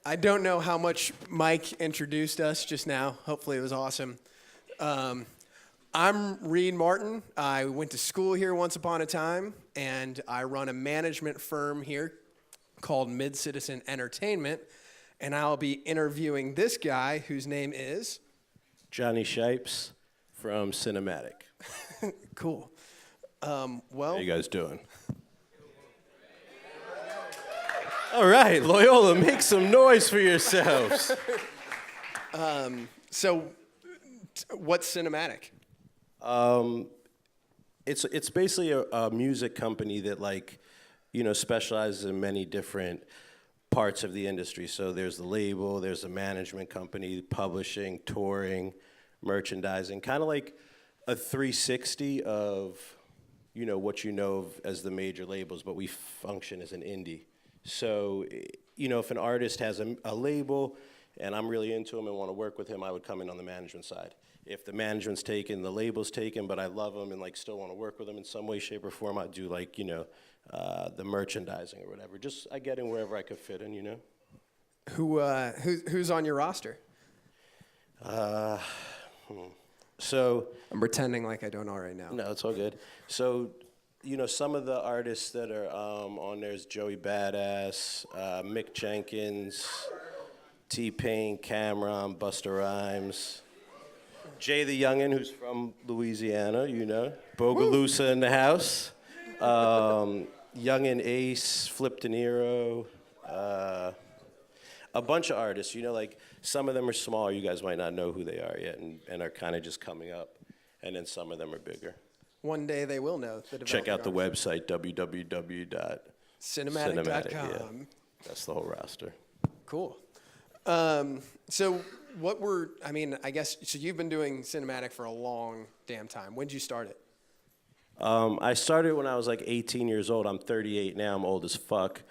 I don't know how much Mike introduced us just now. Hopefully it was awesome. I'm Reed Martin. I went to school here once upon a time, and I run a management firm here called Mid-Citizen Entertainment, and I'll be interviewing this guy whose name is... Jonny Shipes from Cinematic. Cool. How you guys doing? All right, Loyola, make some noise for yourselves. So, what's Cinematic? It's basically a music company that specializes in many different parts of the industry. So there's the label, there's the management company, publishing, touring, merchandising, kind of like a 360 of what you know of as the major labels, but we function as an indie. So, if an artist has a label and I'm really into him and want to work with him, I would come in on the management side. If the management's taken, the label's taken, but I love him and still want to work with him in some way, shape, or form, I'd do the merchandising or whatever. Just I get in wherever I could fit in, Who's on your roster? So I'm pretending like I don't know right now. No, it's all good. So, some of the artists that are on there is Joey Badass, Mick Jenkins, T-Pain, Cameron, Busta Rhymes, Jay the Youngin', who's from Louisiana, Bogalusa in the house, Youngin' Ace, Flip De Niro, a bunch of artists, some of them are small, you guys might not know who they are yet and are kind of just coming up, and then some of them are bigger. One day they will know. Check out the website, www.cinematic.com. Yeah, that's the whole roster. Cool. So I guess, so you've been doing Cinematic for a long damn time. When did you start it? I started when I was 18 years old. I'm 38 now. I'm old as fuck.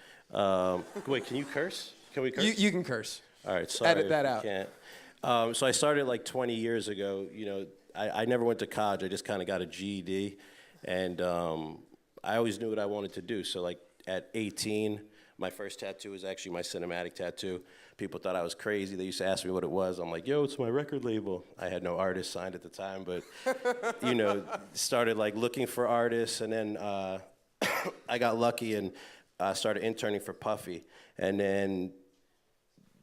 Wait, can you curse? Can we curse? You can curse. All right, sorry. Edit that out. Can't. So I started 20 years ago. I never went to college. I just kind of got a GED, and I always knew what I wanted to do. So at 18, my first tattoo was actually my Cinematic tattoo. People thought I was crazy. They used to ask me what it was. I'm like, yo, it's my record label. I had no artist signed at the time, but started looking for artists, and then I got lucky and started interning for Puffy, and then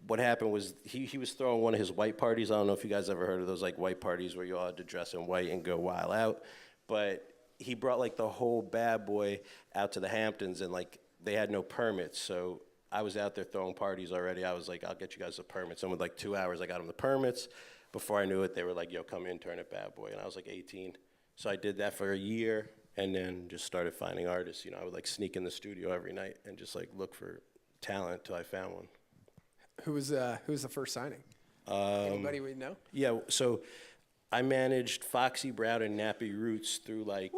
what happened was he was throwing one of his white parties. I don't know if you guys ever heard of those white parties where you all had to dress in white and go wild out. But he brought the whole bad boy out to the Hamptons, and they had no permits. So I was out there throwing parties already. I was like, I'll get you guys the permits. And with 2 hours, I got them the permits. Before I knew it, they were like, yo, come intern at Bad Boy. And I was 18. So I did that for a year and then just started finding artists. I would sneak in the studio every night and just look for talent till I found one. Who was the first signing? Anybody we know? Yeah, so I managed Foxy Brown and Nappy Roots through kind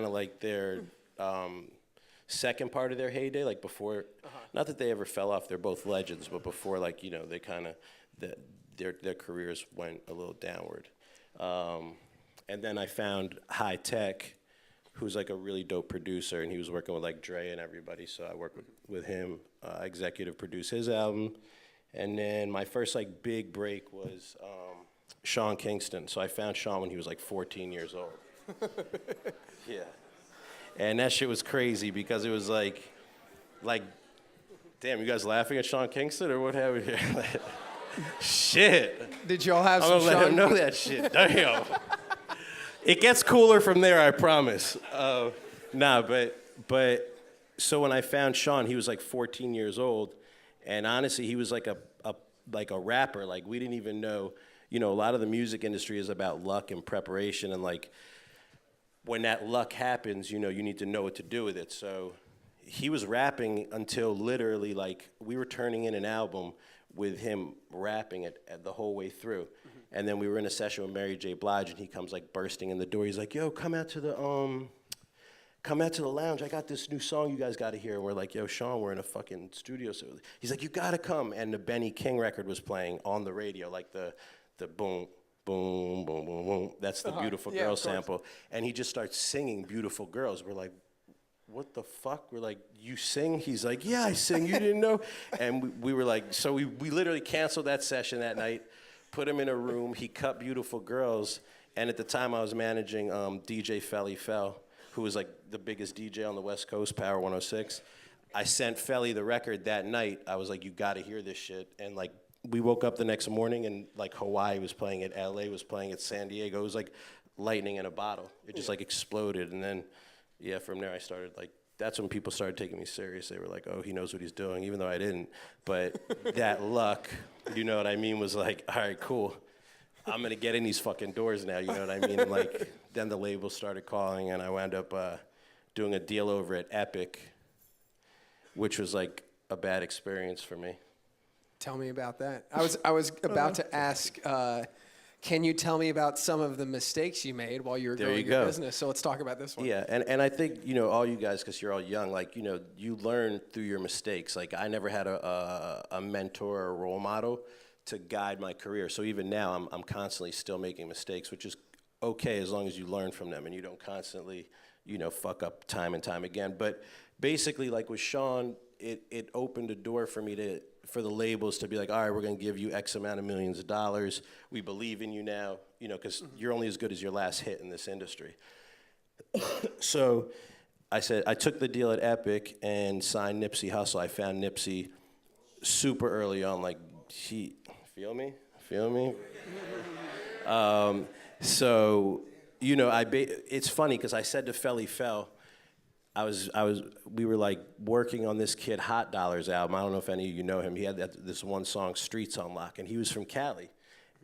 of their second part of their heyday, before, not that they ever fell off, they're both legends, but before they kind of, their careers went a little downward. And then I found High Tech, who's a really dope producer, and he was working with Dre and everybody, so I worked with him, executive produced his album. And then my first big break was Sean Kingston. So I found Sean when he was 14 years old. Yeah. And that shit was crazy because it was damn, you guys laughing at Sean Kingston or what have you? Shit. Did y'all have some I'm gonna let him know that shit. Damn. It gets cooler from there, I promise. But so when I found Sean, he was 14 years old, and honestly, he was like a rapper. We didn't even know. A lot of the music industry is about luck and preparation, and when that luck happens, you need to know what to do with it. So he was rapping until literally we were turning in an album with him rapping it the whole way through. Mm-hmm. And then we were in a session with Mary J. Blige, and he comes bursting in the door. He's like, yo, come out to the come out to the lounge. I got this new song you guys got to hear. And we're like, yo, Sean, we're in a fucking studio. So he's like, you got to come. And the Benny King record was playing on the radio, like the boom, boom, boom, boom, boom. That's the Beautiful Girl sample. And he just starts singing Beautiful Girls. We're like, what the fuck? We're like, you sing? He's like, yeah, I sing. You didn't know? And we were like, so we literally canceled that session that night, put him in a room. He cut Beautiful Girls. And at the time, I was managing DJ Felly Fell, who was like the biggest DJ on the West Coast, Power 106. I sent Felly the record that night. I was like, you gotta hear this shit. And like, we woke up the next morning and like Hawaii was playing it, LA was playing it, San Diego. It was like lightning in a bottle. It just like exploded. And then, yeah, from there I started like, that's when people started taking me serious. They were like, oh, he knows what he's doing, even though I didn't. But that luck, you know what I mean, was like, all right, cool. I'm gonna get in these fucking doors now, you know what I mean? Like, then the label started calling, and I wound up doing a deal over at Epic, which was like a bad experience for me. Tell me about that. I was about to ask, can you tell me about some of the mistakes you made while you were growing your business? So let's talk about this one. Yeah, and I think, you know, all you guys, because you're all young, like, you know, you learn through your mistakes. Like, I never had a mentor or a role model to guide my career. So even now, I'm constantly still making mistakes, which is okay as long as you learn from them and you don't constantly, you know, fuck up time and time again. But basically, like with Sean, it opened a door for me for the labels to be like, all right, we're gonna give you X amount of millions of dollars. We believe in you now, you know, because you're only as good as your last hit in this industry. So I said, I took the deal at Epic and signed Nipsey Hussle. I found Nipsey super early on, like, feel me? So, you know, it's funny because I said to Felly Fell, we were like working on this kid Hot Dollars album. I don't know if any of you know him. He had this one song, Streets on Lock, and he was from Cali.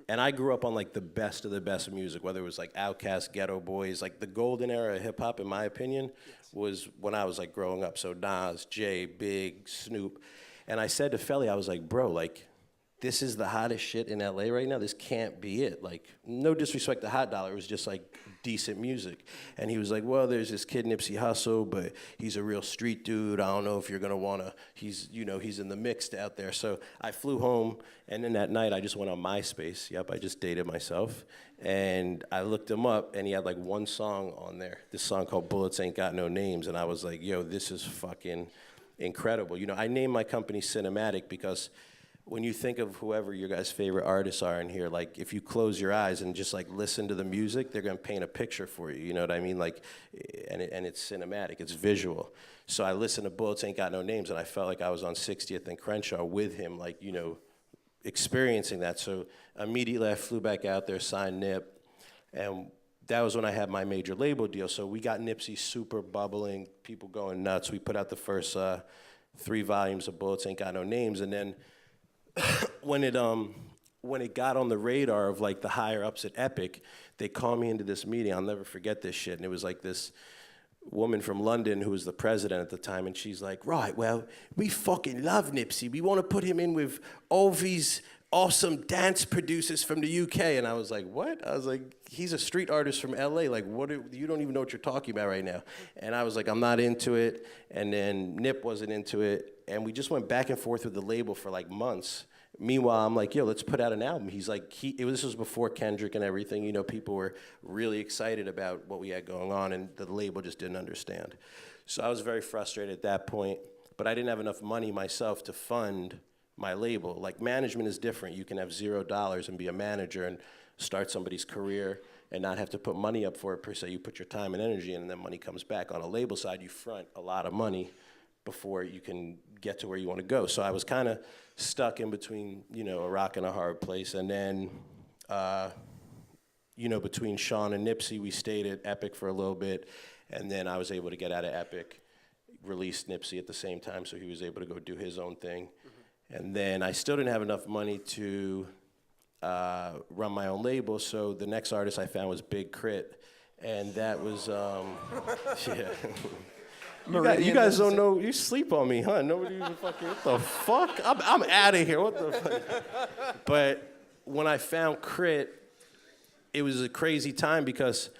And I grew up on like the best of the best music, whether it was like Outkast, Ghetto Boys, like the golden era of hip hop, in my opinion, was when I was like growing up. So Nas, Jay, Big, Snoop. And I said to Felly, I was like, bro, like, this is the hottest shit in LA right now. This can't be it. Like, no disrespect to Hot Dollar, it was just like decent music. And he was like, well, there's this kid Nipsey Hussle, but he's a real street dude. I don't know if you're gonna wanna, he's in the mix out there. So I flew home, and then that night I just went on MySpace. Yep, I just dated myself. And I looked him up, and he had like one song on there, this song called Bullets Ain't Got No Names. And I was like, yo, this is fucking incredible. You know, I named my company Cinematic because when you think of whoever your guys' favorite artists are in here, like if you close your eyes and just like listen to the music, they're gonna paint a picture for you. You know what I mean? Like, and it's cinematic, it's visual. So I listened to Bullets Ain't Got No Names, and I felt like I was on 60th and Crenshaw with him, like, you know, experiencing that. So immediately I flew back out there, signed Nip, and that was when I had my major label deal. So we got Nipsey super bubbling, people going nuts. We put out the first 3 volumes of Bullets Ain't Got No Names, and then when it got on the radar of like the higher ups at Epic, they called me into this meeting. I'll never forget this shit. And it was like this woman from London who was the president at the time, and she's like, right, well, we fucking love Nipsey. We want to put him in with all these awesome dance producers from the UK. And I was like, what? I was like, he's a street artist from LA. Like, you don't even know what you're talking about right now. And I was like, I'm not into it. And then Nip wasn't into it. And we just went back and forth with the label for like months. Meanwhile, I'm like, yo, let's put out an album. He's like, this was before Kendrick and everything. You know, people were really excited about what we had going on, and the label just didn't understand. So I was very frustrated at that point, but I didn't have enough money myself to fund my label. Like, management is different. You can have $0 and be a manager and start somebody's career and not have to put money up for it per se. You put your time and energy in, and then money comes back. On a label side, you front a lot of money before you can get to where you want to go. So I was kind of stuck in between, you know, a rock and a hard place. And then, you know, between Sean and Nipsey, we stayed at Epic for a little bit. And then I was able to get out of Epic, release Nipsey at the same time, so he was able to go do his own thing. Mm-hmm. And then I still didn't have enough money to run my own label, so the next artist I found was Big Crit. And that was, yeah. You guys don't know, you sleep on me, huh? Nobody even fucking, what the fuck? I'm out of here, what the fuck? But when I found Crit, it was a crazy time because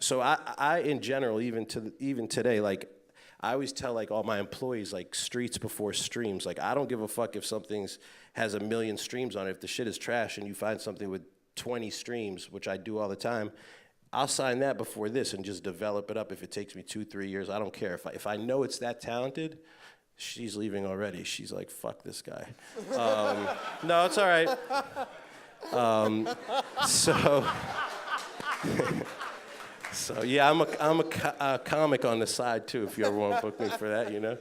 So I in general, even today, like I always tell like all my employees like streets before streams. Like I don't give a fuck if something's has 1 million streams on it. If the shit is trash and you find something with 20 streams, which I do all the time, I'll sign that before this and just develop it up. If it takes me 2-3 years, I don't care. If I know it's that talented, she's leaving already. She's like, fuck this guy. No, it's all right. So. So yeah, I'm a comic on the side too. If you ever want to book me for that, you know.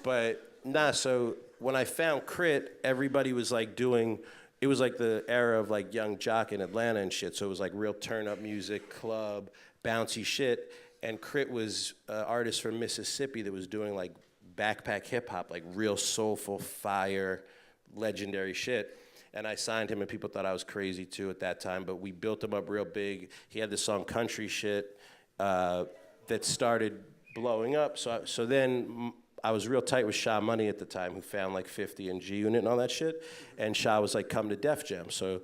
But nah. So when I found Crit, everybody was like doing. It was like the era of like Young Jock in Atlanta and shit. So it was like real turn up music, club, bouncy shit. And Crit was an artist from Mississippi that was doing like backpack hip hop, like real soulful, fire, legendary shit. And I signed him, and people thought I was crazy too at that time. But we built him up real big. He had this song "Country Shit" that started blowing up. So then I was real tight with Sha Money at the time, who found like 50 and G Unit and all that shit. And Sha was like, "Come to Def Jam." So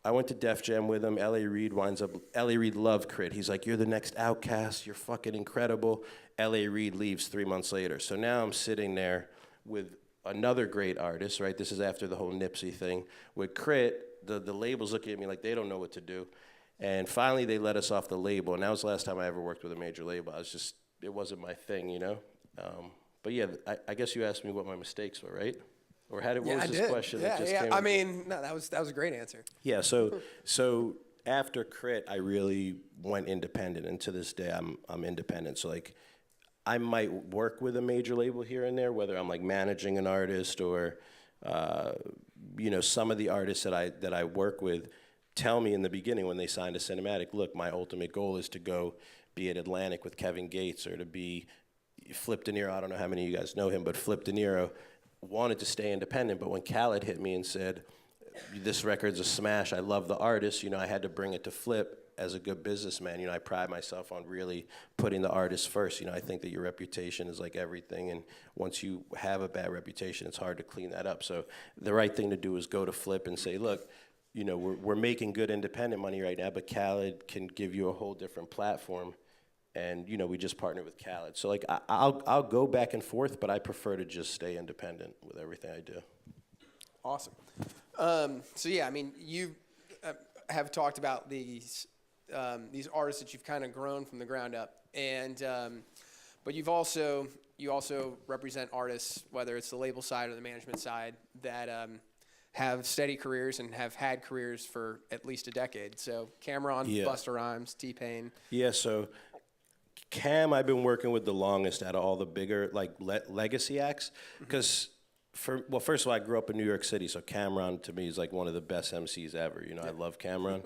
I went to Def Jam with him. L.A. Reid loved Crit. He's like, "You're the next Outkast. You're fucking incredible." L.A. Reid leaves 3 months later. So now I'm sitting there with another great artist, right? This is after the whole Nipsey thing. With Crit, the labels look at me like they don't know what to do. And finally they let us off the label. And that was the last time I ever worked with a major label. It wasn't my thing, you know? But yeah, I guess you asked me what my mistakes were, right? Or what was this question that just came? I mean, no, that was a great answer. Yeah, so after Crit, I really went independent. And to this day, I'm independent. So like, I might work with a major label here and there, whether I'm like managing an artist or, you know, some of the artists that I work with tell me in the beginning when they signed to Cinematic, look, my ultimate goal is to go be at Atlantic with Kevin Gates or to be Flip De Niro. I don't know how many of you guys know him, but Flip De Niro wanted to stay independent. But when Khaled hit me and said, this record's a smash, I love the artist, you know, I had to bring it to Flip. As a good businessman, you know, I pride myself on really putting the artist first. You know, I think that your reputation is like everything, and once you have a bad reputation, it's hard to clean that up. So the right thing to do is go to Flip and say, look, you know, we're making good independent money right now, but Khaled can give you a whole different platform, and you know, we just partnered with Khaled. So like, I'll go back and forth, but I prefer to just stay independent with everything I do. Awesome. So yeah, I mean, you have talked about these artists that you've kind of grown from the ground up, and but you also represent artists, whether it's the label side or the management side, that have steady careers and have had careers for at least a decade. So Cameron, Busta Rhymes, T-Pain. Yeah, so Cam I've been working with the longest out of all the bigger like legacy acts, because first of all, I grew up in New York City, so Cameron to me is like one of the best MCs ever. You know, I love Cameron.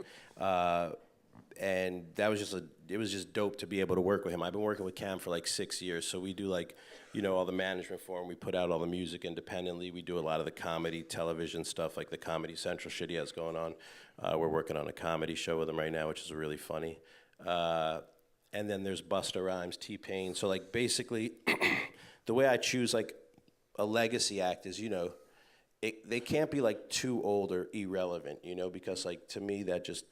And that was it was just dope to be able to work with him. I've been working with Cam for like 6 years, so we do like, you know, all the management for him. We put out all the music independently. We do a lot of the comedy, television stuff, like the Comedy Central shit he has going on. We're working on a comedy show with him right now, which is really funny. And then there's Busta Rhymes, T-Pain. So like basically, the way I choose like a legacy act is, you know, they can't be like too old or irrelevant, you know, because like to me that just,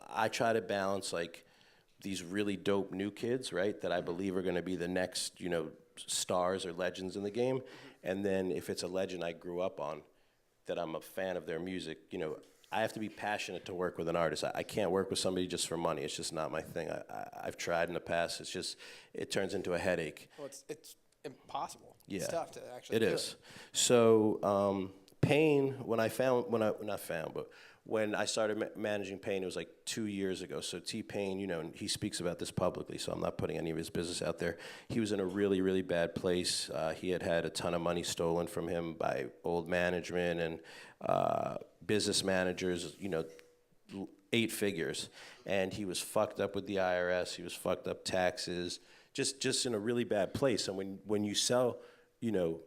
I try to balance like these really dope new kids, right, that I believe are going to be the next, you know, stars or legends in the game. And then if it's a legend I grew up on, that I'm a fan of their music, you know, I have to be passionate to work with an artist. I can't work with somebody just for money. It's just not my thing. I've tried in the past. It's just, it turns into a headache. Well, it's impossible. Yeah. It's tough to actually do it. It is. So Pain, when I started managing Pain, it was like 2 years ago. So T-Pain, you know, and he speaks about this publicly, so I'm not putting any of his business out there. He was in a really, really bad place. He had a ton of money stolen from him by old management and business managers, you know, 8 figures. And he was fucked up with the IRS. He was fucked up taxes, just in a really bad place. And when you sell, you know,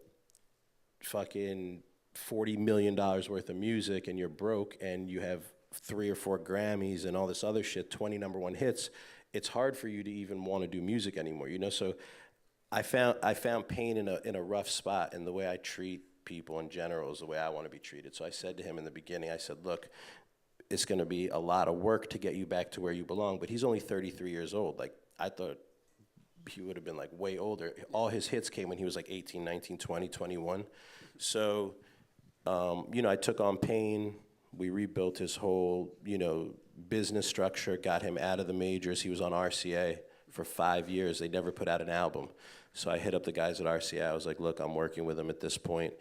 fucking $40 million worth of music and you're broke and you have 3 or 4 Grammys and all this other shit, 20 #1 hits, it's hard for you to even want to do music anymore, you know? So I found Pain in a rough spot, and the way I treat people in general is the way I want to be treated. So I said to him in the beginning, I said, look, it's going to be a lot of work to get you back to where you belong. But he's only 33 years old. Like, I thought he would have been like way older. All his hits came when he was like 18, 19, 20, 21. So, you know, I took on Payne. We rebuilt his whole, you know, business structure, got him out of the majors. He was on RCA for 5 years. They never put out an album. So I hit up the guys at RCA. I was like, look, I'm working with them at this point.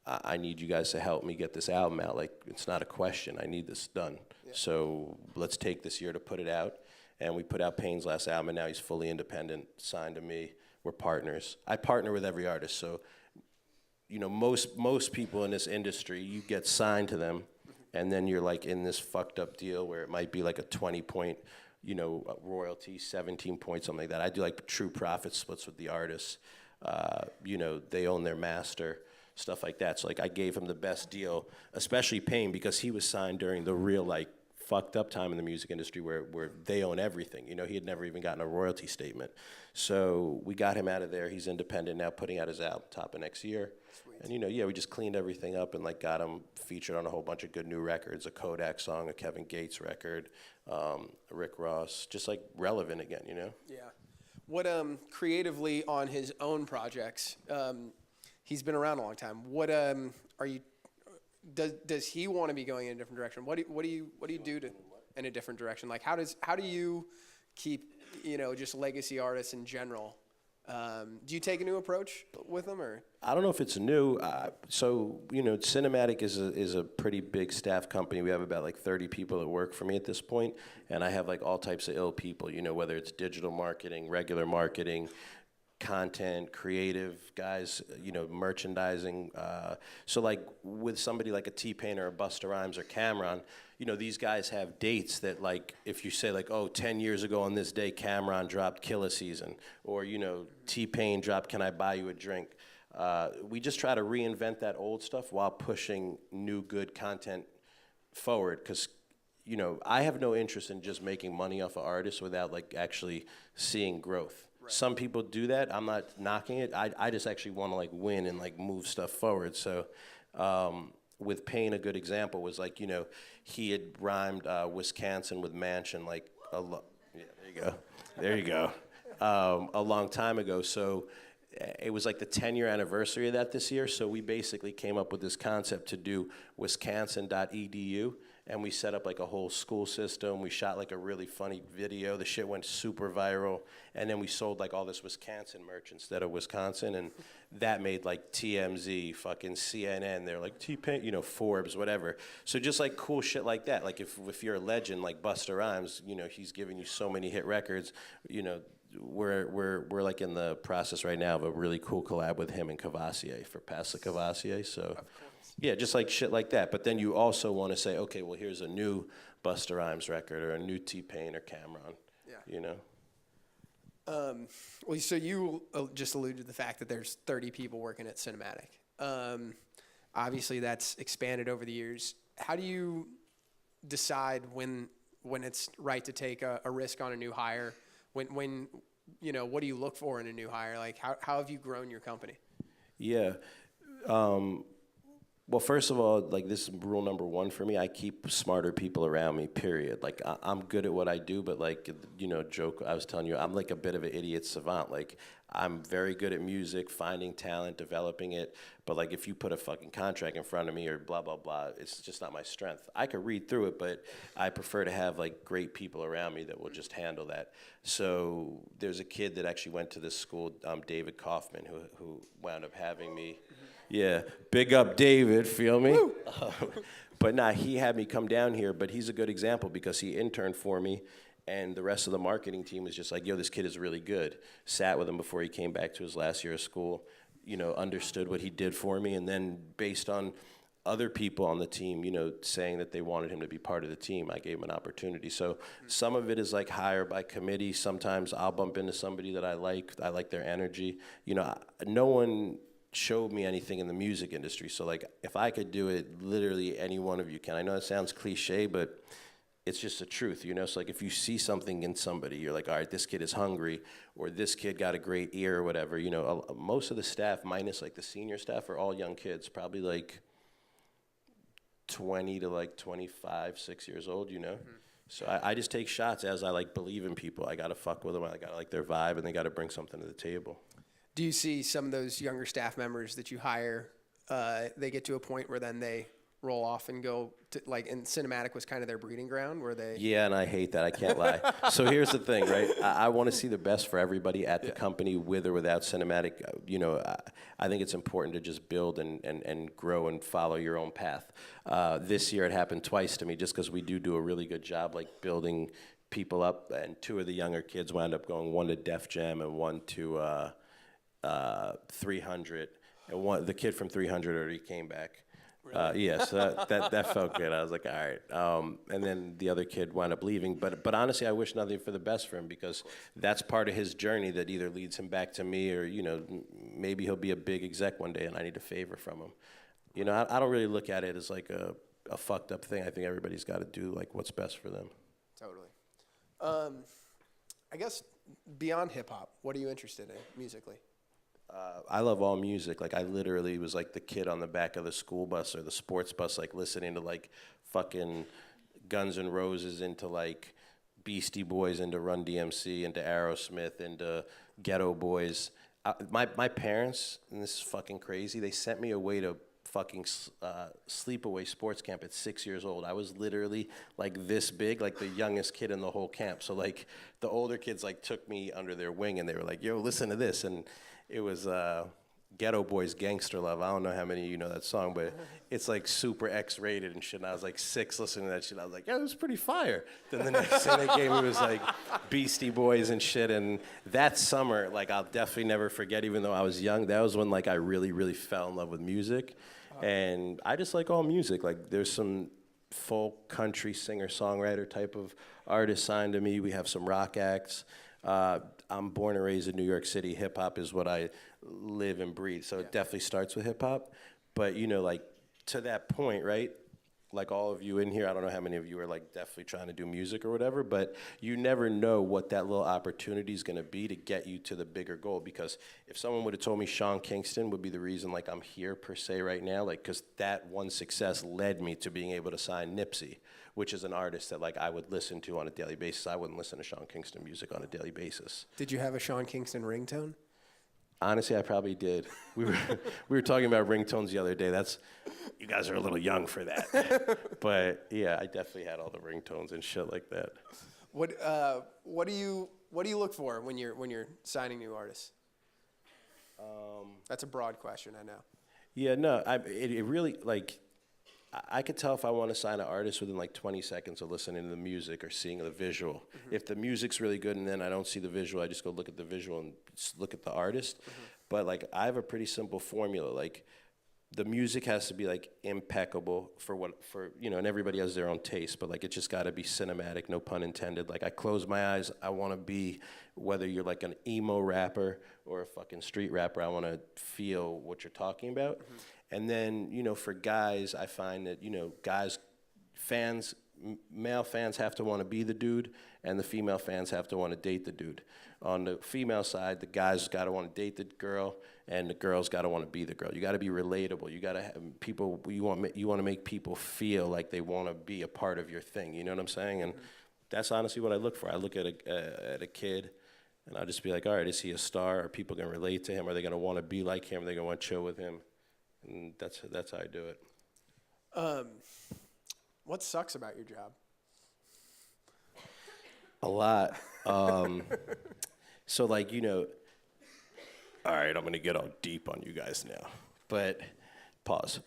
I need you guys to help me get this album out. Like, it's not a question. I need this done. Yeah. So let's take this year to put it out. And we put out Payne's last album, and now he's fully independent, signed to me. We're partners. I partner with every artist. So, you know, most people in this industry, you get signed to them, and then you're like in this fucked up deal where it might be like a 20-point, you know, royalty, 17 points, something like that. I do like true profit splits with the artists. You know, they own their master, stuff like that. So like I gave him the best deal, especially Payne, because he was signed during the real like fucked up time in the music industry where they own everything. You know, he had never even gotten a royalty statement. So we got him out of there. He's independent now, putting out his album top of next year. Sweet. And you know, yeah, we just cleaned everything up and like got him featured on a whole bunch of good new records, a Kodak song, a Kevin Gates record, Rick Ross, just like relevant again, you know? Yeah. What creatively on his own projects, he's been around a long time. What are you? Does he want to be going in a different direction? What do you do to in a different direction? Like how do you keep, you know, just legacy artists in general? Do you take a new approach with them, or? I don't know if it's new. So, you know, Cinematic is a pretty big staff company. We have about like 30 people that work for me at this point, and I have like all types of ill people, you know, whether it's digital marketing, regular marketing, content, creative guys, you know, merchandising. So like with somebody like a T-Pain or a Busta Rhymes or Cameron, you know, these guys have dates that like, if you say like, oh, 10 years ago on this day, Cameron dropped Killer Season, or, you know, T-Pain dropped Can I Buy You a Drink? We just try to reinvent that old stuff while pushing new good content forward, because, you know, I have no interest in just making money off of artists without like actually seeing growth. Right. Some people do that. I'm not knocking it. I just actually want to like win and like move stuff forward. So with Payne, a good example was like, you know, he had rhymed Wisconsin with mansion like yeah, there you go. A long time ago. So it was like the 10-year anniversary of that this year. So we basically came up with this concept to do wisconsin.edu. And we set up like a whole school system. We shot like a really funny video. The shit went super viral. And then we sold like all this Wisconsin merch instead of Wisconsin. And that made like TMZ, fucking CNN. They're like T-Pain, you know, Forbes, whatever. So just like cool shit like that. Like if you're a legend like Busta Rhymes, you know, he's giving you so many hit records. You know, we're like in the process right now of a really cool collab with him and Cavassier for Pass the Cavassier. So. Yeah, just like shit like that. But then you also want to say, okay, well, here's a new Busta Rhymes record or a new T-Pain or Cameron. Yeah. You know? Well, so you just alluded to the fact that there's 30 people working at Cinematic. Obviously, that's expanded over the years. How do you decide when it's right to take a risk on a new hire? When you know, what do you look for in a new hire? Like, how have you grown your company? Yeah. Well, first of all, like this is rule number one for me. I keep smarter people around me, period. Like I'm good at what I do, but like, you know, joke, I was telling you, I'm like a bit of an idiot savant. Like I'm very good at music, finding talent, developing it. But like if you put a fucking contract in front of me or blah, blah, blah, it's just not my strength. I could read through it, but I prefer to have like great people around me that will just handle that. So there's a kid that actually went to this school, David Kaufman, who wound up having me. Yeah, big up David, feel me? But nah, he had me come down here, but he's a good example because he interned for me, and the rest of the marketing team was just like, yo, this kid is really good. Sat with him before he came back to his last year of school, you know, understood what he did for me, and then based on other people on the team, you know, saying that they wanted him to be part of the team, I gave him an opportunity. So some of it is like hire by committee. Sometimes I'll bump into somebody that I like their energy. You know, no one showed me anything in the music industry. So like if I could do it, literally any one of you can. I know it sounds cliche, but it's just the truth, you know? So like if you see something in somebody, you're like, all right, this kid is hungry, or this kid got a great ear or whatever, you know, most of the staff, minus like the senior staff, are all young kids, probably like 20 to like 25, 6 years old, you know? So I just take shots as I like believe in people. I gotta fuck with them. I gotta like their vibe, and they gotta bring something to the table. Do you see some of those younger staff members that you hire, they get to a point where then they roll off and go to, like, and Cinematic was kind of their breeding ground where they... Yeah, and I hate that. I can't lie. So here's the thing, right? I want to see the best for everybody at the company, with or without Cinematic. You know, I think it's important to just build and grow and follow your own path. This year it happened twice to me, just because we do a really good job, like, building people up. And two of the younger kids wound up going, one to Def Jam and one to 300. And the kid from 300 already came back. Really? Yeah, so that felt good. I was like, all right. And then the other kid wound up leaving. But honestly, I wish nothing for the best for him, because that's part of his journey that either leads him back to me, or, you know, maybe he'll be a big exec one day and I need a favor from him. You know, I don't really look at it as like a fucked up thing. I think everybody's got to do like what's best for them. Totally. I guess beyond hip hop, what are you interested in musically? I love all music. Like, I literally was like the kid on the back of the school bus or the sports bus, like listening to like fucking Guns N' Roses, into like Beastie Boys, into Run DMC, into Aerosmith, into Ghetto Boys. My parents, and this is fucking crazy, they sent me away to fucking sleepaway sports camp at 6 years old. I was literally like this big, like the youngest kid in the whole camp. So like the older kids like took me under their wing, and they were like, yo, listen to this. And it was Ghetto Boys Gangster Love. I don't know how many of you know that song, but it's like super X-rated and shit. And I was like 6 listening to that shit. I was like, yeah, it was pretty fire. Then the next thing they gave me was like Beastie Boys and shit. And that summer, like, I'll definitely never forget, even though I was young, that was when like I really, really fell in love with music. And I just like all music. Like, there's some folk, country, singer-songwriter type of artists signed to me. We have some rock acts. I'm born and raised in New York City. Hip hop is what I live and breathe. So it definitely starts with hip hop. But, you know, like, to that point, right? Like, all of you in here, I don't know how many of you are like definitely trying to do music or whatever, but you never know what that little opportunity is going to be to get you to the bigger goal. Because if someone would have told me Sean Kingston would be the reason like I'm here per se right now, like, because that one success led me to being able to sign Nipsey, which is an artist that like I would listen to on a daily basis. I wouldn't listen to Sean Kingston music on a daily basis. Did you have a Sean Kingston ringtone? Honestly, I probably did. We were talking about ringtones the other day. You guys are a little young for that. But yeah, I definitely had all the ringtones and shit like that. What do you look for when you're signing new artists? That's a broad question, I know. Yeah, no, it really, like, I could tell if I want to sign an artist within like 20 seconds of listening to the music or seeing the visual. Mm-hmm. If the music's really good and then I don't see the visual, I just go look at the visual and look at the artist. Mm-hmm. But like, I have a pretty simple formula. Like, the music has to be like impeccable for you know, and everybody has their own taste, but like, it just got to be cinematic, no pun intended. Like, I close my eyes, I want to be, whether you're like an emo rapper or a fucking street rapper, I want to feel what you're talking about. Mm-hmm. And then, you know, for guys, I find that, you know, male fans have to want to be the dude, and the female fans have to want to date the dude. On the female side, the guys got to want to date the girl, and the girls got to want to be the girl. You got to be relatable. You got to have people. You want to make people feel like they want to be a part of your thing. You know what I'm saying? And that's honestly what I look for. I look at a kid, and I'll just be like, all right, is he a star? Are people gonna relate to him? Are they gonna want to be like him? Are they gonna want to chill with him? And that's how I do it. What sucks about your job? A lot. So, like, you know, all right, I'm going to get all deep on you guys now. But, pause.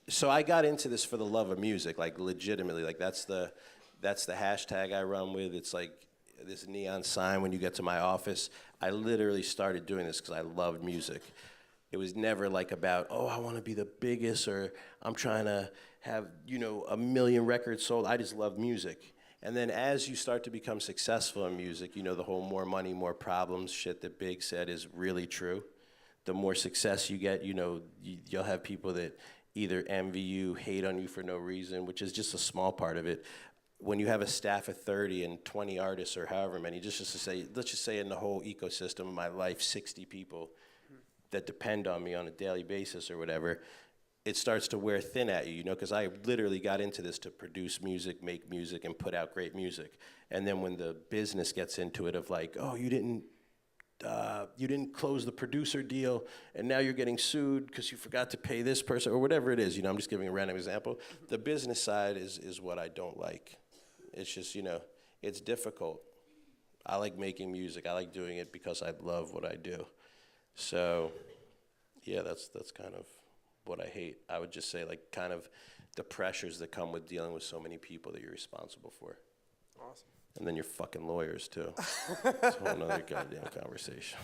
So I got into this for the love of music, like, legitimately. Like, that's the hashtag I run with. It's like this neon sign when you get to my office. I literally started doing this because I loved music. It was never like about, oh, I want to be the biggest, or I'm trying to have, you know, 1 million records sold. I just love music. And then as you start to become successful in music, you know, the whole more money, more problems shit that Big said is really true. The more success you get, you know, you'll have people that either envy you, hate on you for no reason, which is just a small part of it. When you have a staff of 30 and 20 artists or however many, let's just say in the whole ecosystem of my life, 60 people, that depend on me on a daily basis or whatever, it starts to wear thin at you, you know, because I literally got into this to produce music, make music, and put out great music. And then when the business gets into it of like, oh, you didn't close the producer deal, and now you're getting sued because you forgot to pay this person, or whatever it is, you know, I'm just giving a random example. The business side is what I don't like. It's just, you know, it's difficult. I like making music. I like doing it because I love what I do. So, yeah, that's kind of what I hate. I would just say, like, kind of the pressures that come with dealing with so many people that you're responsible for. Awesome. And then you're fucking lawyers, too. It's a whole other goddamn conversation.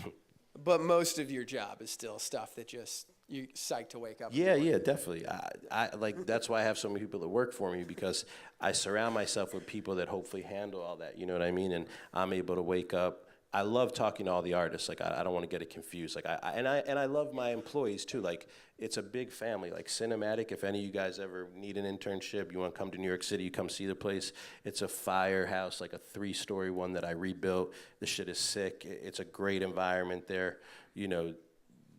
But most of your job is still stuff that just you psyched to wake up. Yeah, definitely. I like, that's why I have so many people that work for me, because I surround myself with people that hopefully handle all that, you know what I mean? And I'm able to wake up. I love talking to all the artists. Like, I don't want to get it confused. Like, I love my employees too. Like, it's a big family. Like Cinematic, if any of you guys ever need an internship, you want to come to New York City, you come see the place. It's a firehouse, like a 3-story one that I rebuilt. The shit is sick. It's a great environment there, you know.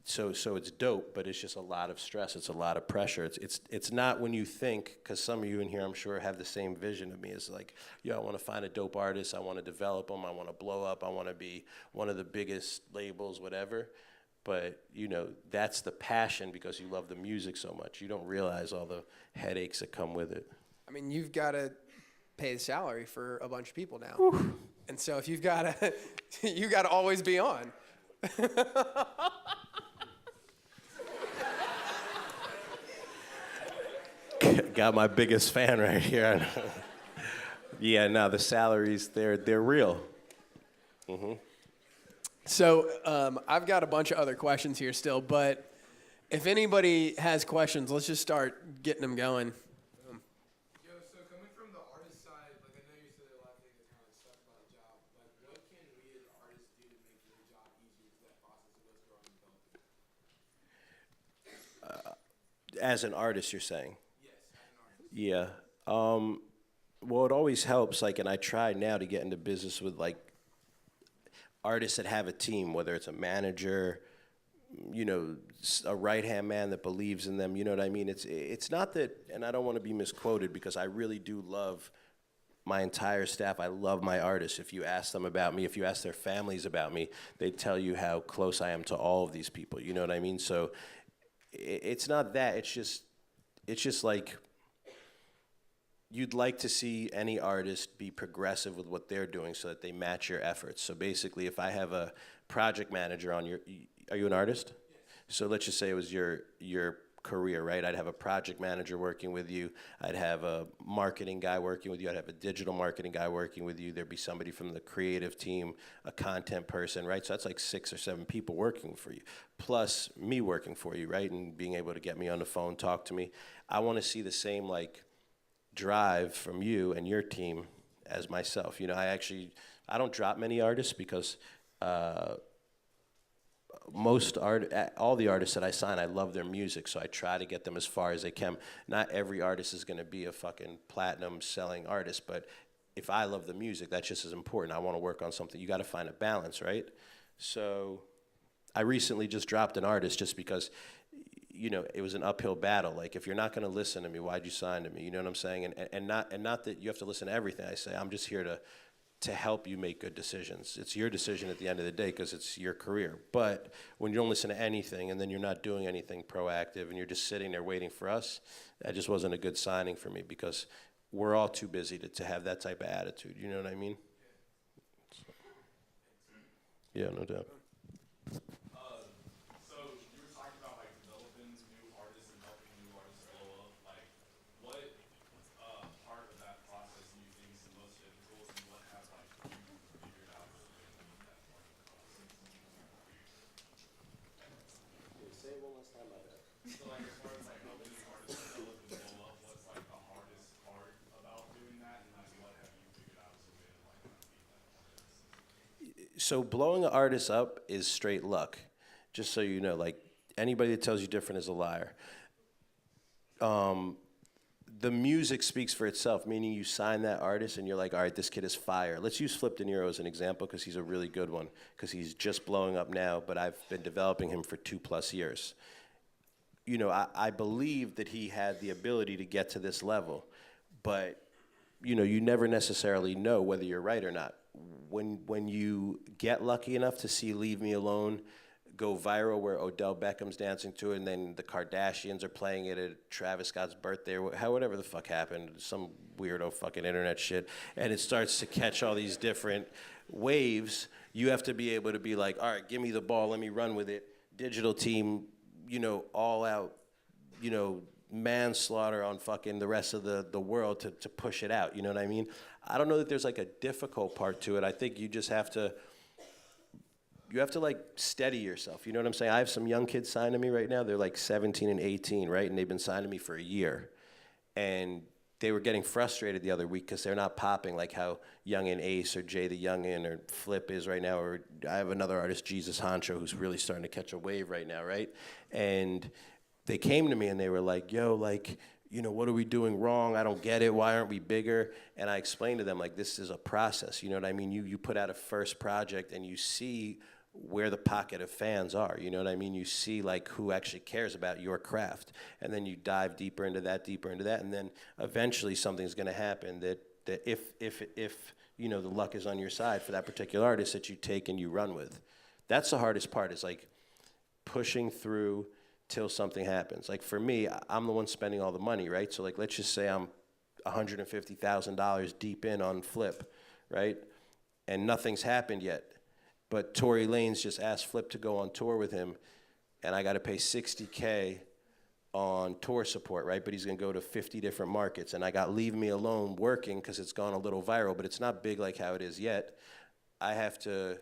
So it's dope, but it's just a lot of stress. It's a lot of pressure. It's not when you think, because some of you in here, I'm sure, have the same vision of me. It's like, yo, I want to find a dope artist. I want to develop them. I want to blow up. I want to be one of the biggest labels, whatever. But, you know, that's the passion because you love the music so much. You don't realize all the headaches that come with it. I mean, you've got to pay the salary for a bunch of people now. Whew. And so if you've got to, you got to always be on. Got my biggest fan right here. Yeah, no, the salaries, they're real. Mm-hmm. So I've got a bunch of other questions here still, but if anybody has questions, let's just start getting them going. Yo, so coming from the artist side, like I know you said a lot of things that kind of suck about the job, but what can we as artists do to make your job easier to that process of us growing and developing? As an artist, you're saying? Yes, as an artist. Yeah. Well, it always helps, like, and I try now to get into business with, like, artists that have a team, whether it's a manager, you know, a right-hand man that believes in them, you know what I mean? It's not that, and I don't want to be misquoted because I really do love my entire staff. I love my artists. If you ask them about me, if you ask their families about me, they tell you how close I am to all of these people, you know what I mean? So it's not that, it's just like, you'd like to see any artist be progressive with what they're doing so that they match your efforts. So basically, if I have a project manager on are you an artist? Yes. So let's just say it was your career, right? I'd have a project manager working with you. I'd have a marketing guy working with you. I'd have a digital marketing guy working with you. There'd be somebody from the creative team, a content person, right? So that's like 6 or 7 people working for you, plus me working for you, right? And being able to get me on the phone, talk to me. I want to see the same, like, drive from you and your team as myself. You know, I don't drop many artists because all the artists that I sign, I love their music, so I try to get them as far as they can. Not every artist is going to be a fucking platinum selling artist, but if I love the music, that's just as important. I want to work on something. You got to find a balance, right? So I recently just dropped an artist just because, you know, it was an uphill battle. Like, if you're not going to listen to me, why'd you sign to me? You know what I'm saying? And not that you have to listen to everything I say. I'm just here to help you make good decisions. It's your decision at the end of the day because it's your career. But when you don't listen to anything and then you're not doing anything proactive and you're just sitting there waiting for us, that just wasn't a good signing for me because we're all too busy to have that type of attitude. You know what I mean? So, yeah, no doubt. So blowing an artist up is straight luck, just so you know. Like, anybody that tells you different is a liar. the music speaks for itself, meaning you sign that artist and you're like, all right, this kid is fire. Let's use Flip De Niro as an example because he's a really good one because he's just blowing up now, but I've been developing him for 2+ years. You know, I believe that he had the ability to get to this level, but, you know, you never necessarily know whether you're right or not. When you get lucky enough to see Leave Me Alone go viral where Odell Beckham's dancing to it and then the Kardashians are playing it at Travis Scott's birthday or whatever the fuck happened, some weirdo fucking internet shit, and it starts to catch all these different waves, you have to be able to be like, all right, give me the ball, let me run with it. Digital team, you know, all out, you know, manslaughter on fucking the rest of the world to push it out, you know what I mean? I don't know that there's like a difficult part to it. I think you just have to, like steady yourself, you know what I'm saying? I have some young kids signed to me right now, they're like 17 and 18, right? And they've been signed to me for a year. And they were getting frustrated the other week because they're not popping like how Youngin Ace or Jay the Youngin or Flip is right now, or I have another artist, Jesus Honcho, who's really starting to catch a wave right now, right? And they came to me and they were like, yo, like, you know, what are we doing wrong? I don't get it. Why aren't we bigger? And I explained to them, like, this is a process. You know what I mean? You put out a first project and you see where the pocket of fans are. You know what I mean? You see, like, who actually cares about your craft. And then you dive deeper into that. And then eventually something's going to happen that if, you know, the luck is on your side for that particular artist that you take and you run with. That's the hardest part is, like, pushing through till something happens. Like for me, I'm the one spending all the money, right? So like, let's just say I'm $150,000 deep in on Flip, right? And nothing's happened yet. But Tory Lanez just asked Flip to go on tour with him, and I gotta pay $60K on tour support, right? But he's gonna go to 50 different markets, and I got Leave Me Alone working because it's gone a little viral, but it's not big like how it is yet. I have to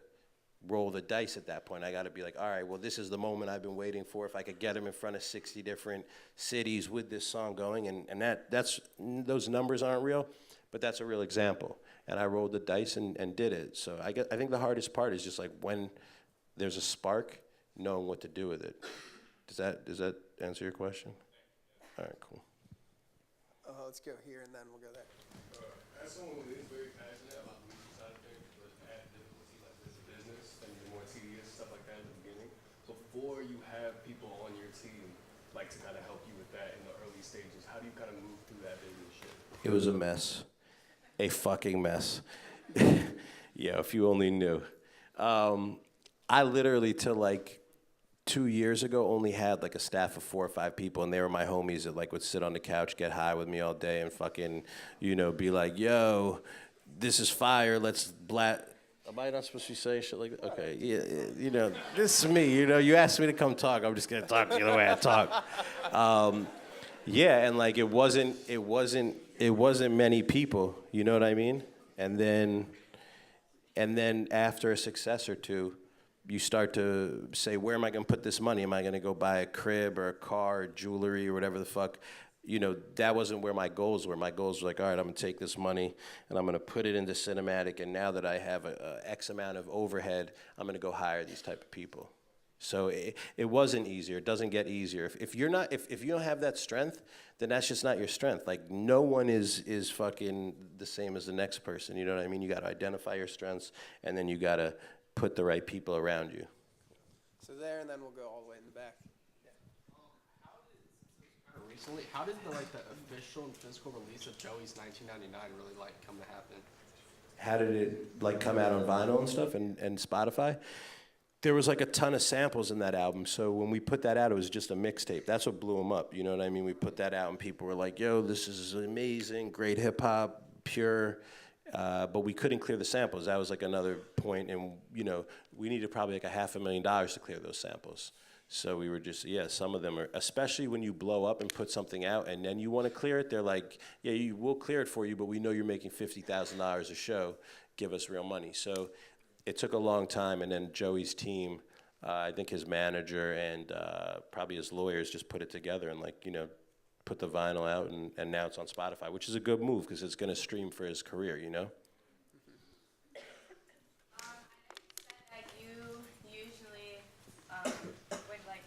roll the dice at that point. I got to be like, all right, well, this is the moment I've been waiting for. If I could get him in front of 60 different cities with this song going, and that's those numbers aren't real, but that's a real example. And I rolled the dice and did it. So I think the hardest part is just like when there's a spark, knowing what to do with it. Does that answer your question? All right, cool. Let's go here and then we'll go there. As someone who is very passionate about the music side of things, but had difficulty like this business and more tedious stuff like that in the beginning. Before you have people on your team like to kind of help you with that in the early stages, how do you kind of move through that business shit? It was a mess. A fucking mess. Yeah, if you only knew. I literally, till like 2 years ago, only had like a staff of 4 or 5 people, and they were my homies that like would sit on the couch, get high with me all day, and fucking, you know, be like, yo, this is fire, let's blat. Am I not supposed to be saying shit like that? Okay, yeah, you know, this is me, you know, you asked me to come talk, I'm just gonna talk to you the way I talk. Yeah, and like it wasn't many people, you know what I mean? And then after a success or two, you start to say, where am I gonna put this money? Am I gonna go buy a crib or a car or jewelry or whatever the fuck? You know, that wasn't where my goals were. My goals were like, all right, I'm gonna take this money and I'm gonna put it into cinematic, and now that I have a X amount of overhead, I'm gonna go hire these type of people. So it wasn't easier. It doesn't get easier. If you don't have that strength, then that's just not your strength. Like no one is fucking the same as the next person. You know what I mean? You got to identify your strengths, and then you got to put the right people around you. So there, and then we'll go all the way in the back. How did the official and physical release of Joey's 1999 really come to happen? How did it like come out on vinyl and stuff and Spotify? There was like a ton of samples in that album, so when we put that out, it was just a mixtape. That's what blew them up, you know what I mean? We put that out and people were like, yo, this is amazing, great hip hop, pure, but we couldn't clear the samples. That was like another point, and you know, we needed probably like $500,000 to clear those samples. So we were just, yeah, some of them are, especially when you blow up and put something out and then you want to clear it, they're like, yeah, we'll clear it for you, but we know you're making $50,000 a show, give us real money. So it took a long time, and then Joey's team, I think his manager and probably his lawyers just put it together and like, you know, put the vinyl out, and now it's on Spotify, which is a good move because it's going to stream for his career, you know? That you usually would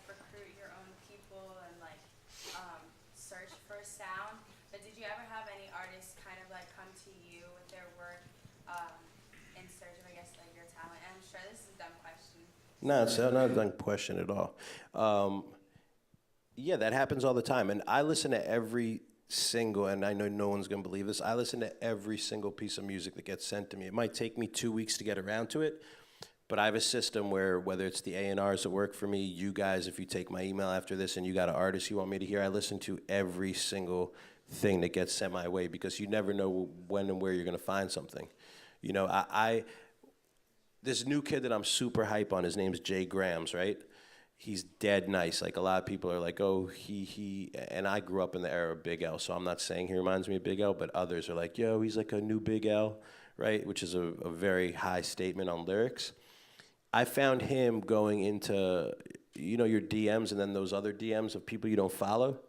recruit your own people and search for a sound, but did you ever have any artists kind of like come to you with their work in search of, I guess, like your talent? And I'm sure this is a dumb question. No, it's not a dumb question at all. Yeah, that happens all the time. And I listen to every single, and I know no one's going to believe this, I listen to every single piece of music that gets sent to me. It might take me 2 weeks to get around to it, but I have a system where whether it's the A&Rs that work for me, you guys, if you take my email after this and you got an artist you want me to hear, I listen to every single thing that gets sent my way because you never know when and where you're going to find something. You know, this new kid that I'm super hype on, his name's Jay Grams, right? He's dead nice. Like, a lot of people are like, oh, and I grew up in the era of Big L, so I'm not saying he reminds me of Big L, but others are like, yo, he's like a new Big L, right? Which is a very high statement on lyrics. I found him going into, you know, your DMs and then those other DMs of people you don't follow.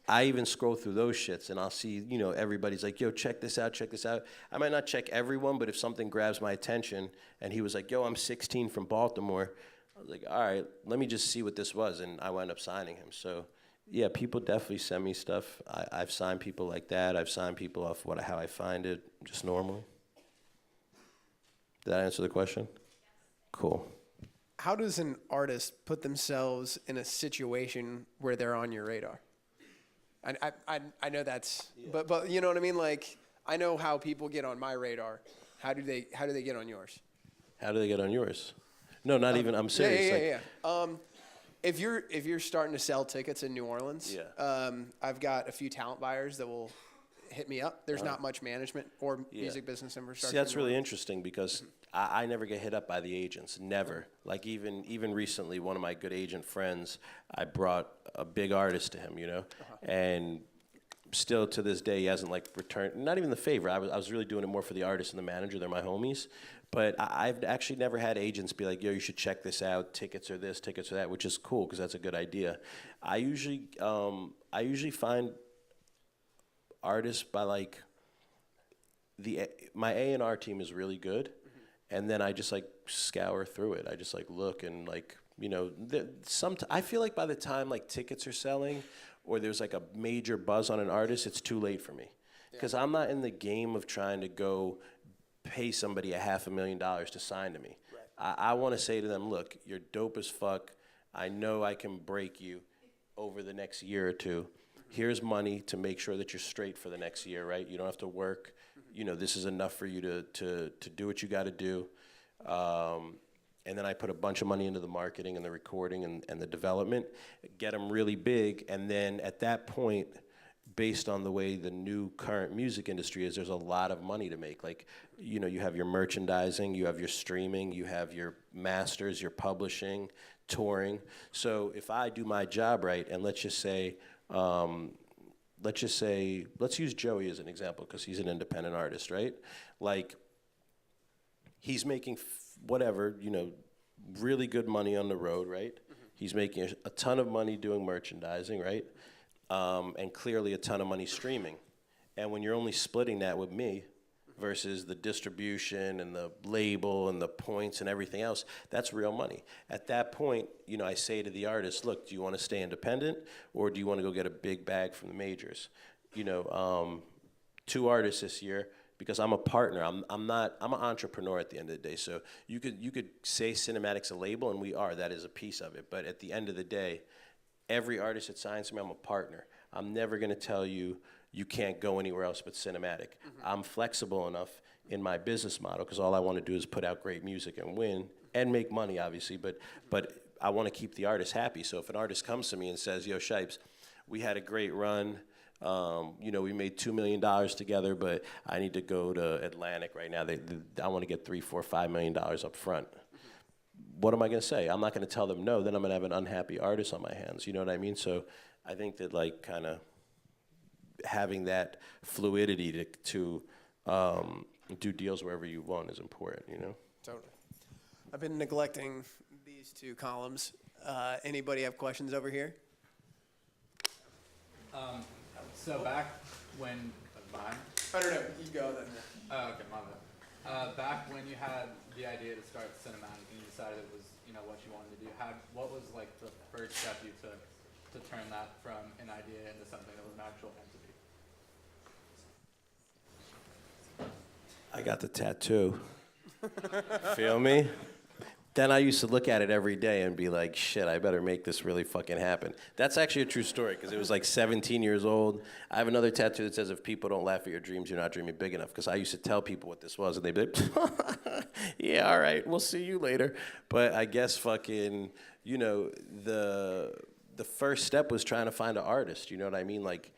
I even scroll through those shits and I'll see, you know, everybody's like, yo, check this out, check this out. I might not check everyone, but if something grabs my attention and he was like, yo, I'm 16 from Baltimore, I was like, all right, let me just see what this was, and I wound up signing him. So, yeah, people definitely send me stuff. I've signed people like that. I've signed people off how I find it, just normally. Did that answer the question? Cool. How does an artist put themselves in a situation where they're on your radar? I know that's, but you know what I mean? Like, I know how people get on my radar. How do they get on yours? How do they get on yours? No, not even. I'm serious. Yeah. If you're starting to sell tickets in New Orleans, I've got a few talent buyers that will hit me up. There's not much management or music business infrastructure. See, that's really interesting because I never get hit up by the agents. Never. Like even recently, one of my good agent friends, I brought a big artist to him, you know, and still to this day he hasn't like returned. Not even the favor. I was really doing it more for the artist and the manager. They're my homies. But I've actually never had agents be like, yo, you should check this out. Tickets are this, tickets are that, which is cool because that's a good idea. I usually find artists by like my A&R team is really good, and then I just like scour through it. I just like look and like, you know, I feel like by the time like tickets are selling or there's like a major buzz on an artist, it's too late for me because I'm not in the game of trying to go pay somebody $500,000 to sign to me. Right. I want to say to them, look, you're dope as fuck. I know I can break you over the next year or two. Here's money to make sure that you're straight for the next year, right? You don't have to work. You know, this is enough for you to do what you got to do. And then I put a bunch of money into the marketing and the recording and the development, get them really big. And then at that point, based on the way the new current music industry is, there's a lot of money to make. Like, you know, you have your merchandising, you have your streaming, you have your masters, your publishing, touring. So if I do my job right, and let's use Joey as an example because he's an independent artist, right? Like, he's making whatever, you know, really good money on the road, right? He's making a ton of money doing merchandising, right? And clearly a ton of money streaming. And when you're only splitting that with me versus the distribution and the label and the points and everything else, that's real money. At that point, you know, I say to the artist, look, do you want to stay independent or do you want to go get a big bag from the majors? You know, 2 artists this year, because I'm a partner. I'm an entrepreneur at the end of the day. So you could say Cinematic's a label, and we are. That is a piece of it. But at the end of the day, every artist that signs to me, I'm a partner. I'm never going to tell you you can't go anywhere else but Cinematic. I'm flexible enough in my business model because all I want to do is put out great music and win and make money, obviously. But I want to keep the artist happy. So if an artist comes to me and says, yo, Shipes, we had a great run. You know, we made $2 million together, but I need to go to Atlantic right now. I want to get $3, $4, $5 million up front. What am I going to say? I'm not going to tell them no. Then I'm going to have an unhappy artist on my hands. You know what I mean? So I think that like kind of having that fluidity to do deals wherever you want is important. You know. Totally. I've been neglecting these 2 columns. Anybody have questions over here? So back when mine. I don't know. You go then. Oh, okay, my bad. Back when you had the idea to start Cinematic and you decided it was, you know, what you wanted to do, what was like the first step you took to turn that from an idea into something that was an actual entity? I got the tattoo. Feel me? Then I used to look at it every day and be like, shit, I better make this really fucking happen. That's actually a true story, because it was like 17 years old. I have another tattoo that says, if people don't laugh at your dreams, you're not dreaming big enough, because I used to tell people what this was, and they'd be like, yeah, all right, we'll see you later. But I guess fucking, you know, the first step was trying to find an artist, you know what I mean? Like,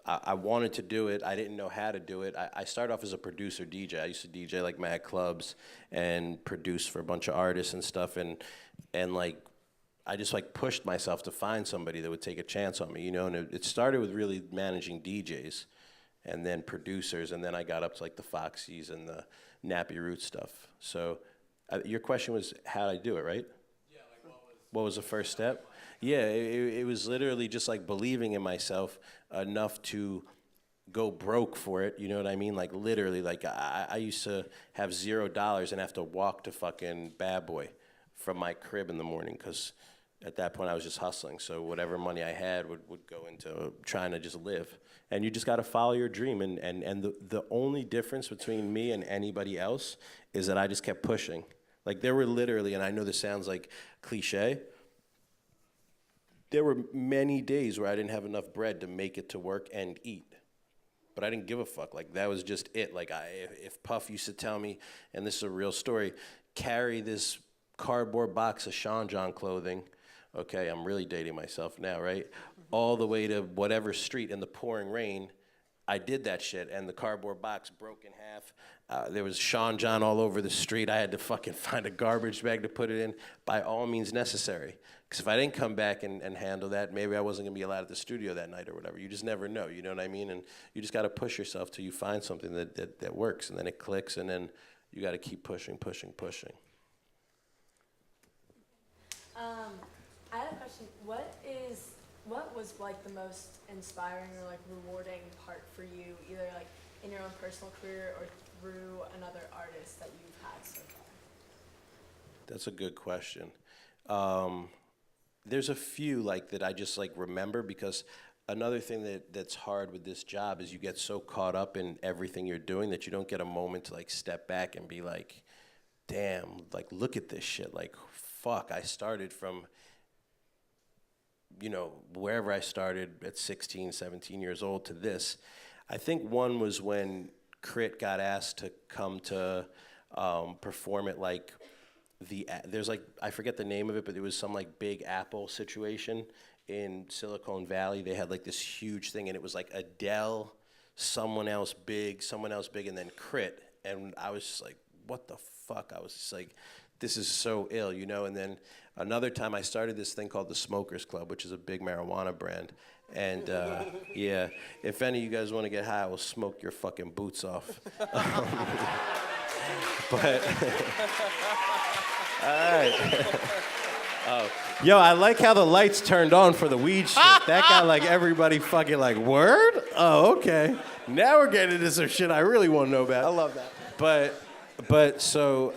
I wanted to do it. I didn't know how to do it. I started off as a producer DJ. I used to DJ like mad clubs and produce for a bunch of artists and stuff. And like, I just like pushed myself to find somebody that would take a chance on me, you know. And it started with really managing DJs, and then producers, and then I got up to like the Foxies and the Nappy Roots stuff. So, your question was how did I do it, right? Yeah, like What was the first step? Yeah, it was literally just like believing in myself enough to go broke for it, you know what I mean? Like literally, like I used to have $0 and have to walk to fucking Bad Boy from my crib in the morning, because at that point I was just hustling. So whatever money I had would go into trying to just live. And you just gotta follow your dream. And the only difference between me and anybody else is that I just kept pushing. Like there were literally, and I know this sounds like cliche, there were many days where I didn't have enough bread to make it to work and eat. But I didn't give a fuck. Like, that was just it. Like, if Puff used to tell me, and this is a real story, carry this cardboard box of Sean John clothing, okay, I'm really dating myself now, right? All the way to whatever street in the pouring rain, I did that shit, and the cardboard box broke in half. There was Sean John all over the street. I had to fucking find a garbage bag to put it in, by all means necessary. Because if I didn't come back and handle that, maybe I wasn't going to be allowed at the studio that night or whatever. You just never know, you know what I mean? And you just got to push yourself till you find something that works, and then it clicks, and then you got to keep pushing. I had a question. What was like the most inspiring or like rewarding part for you, either like in your own personal career or through another artist that you've had so far? That's a good question. There's a few like that I just like remember, because another thing that's hard with this job is you get so caught up in everything you're doing that you don't get a moment to like step back and be like, damn, like look at this shit. Like, fuck, I started from, you know, wherever I started at 16, 17 years old to this. I think one was when Crit got asked to come to perform at like, there's like, I forget the name of it, but there was some like big Apple situation in Silicon Valley. They had like this huge thing, and it was like Adele, someone else big, and then Crit. And I was just like, what the fuck? I was just like, this is so ill, you know? And then another time I started this thing called the Smokers Club, which is a big marijuana brand. And yeah, if any of you guys want to get high, I will smoke your fucking boots off. But all right. Oh, yo, I like how the lights turned on for the weed shit. That got like everybody fucking like, word? Oh, okay. Now we're getting into some shit I really want to know about. I love that. But so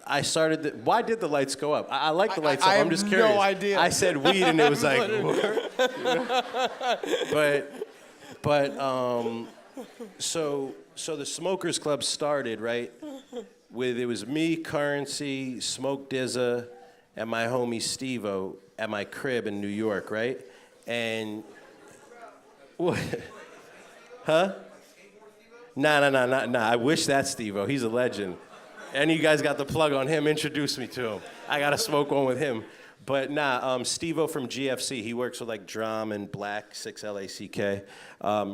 I started. Why did the lights go up? I like the lights up. I I'm just have curious. no idea. I said weed, and it was like, so the Smokers Club started, right? It was me, Currency, Smoke Dizza, and my homie Steve-O at my crib in New York, right? And what? Huh? Nah. I wish that's Steve-O. He's a legend. Any of you guys got the plug on him, introduce me to him. I got to smoke one with him. But Steve-O from GFC, he works with like Drum and Black, 6LACK,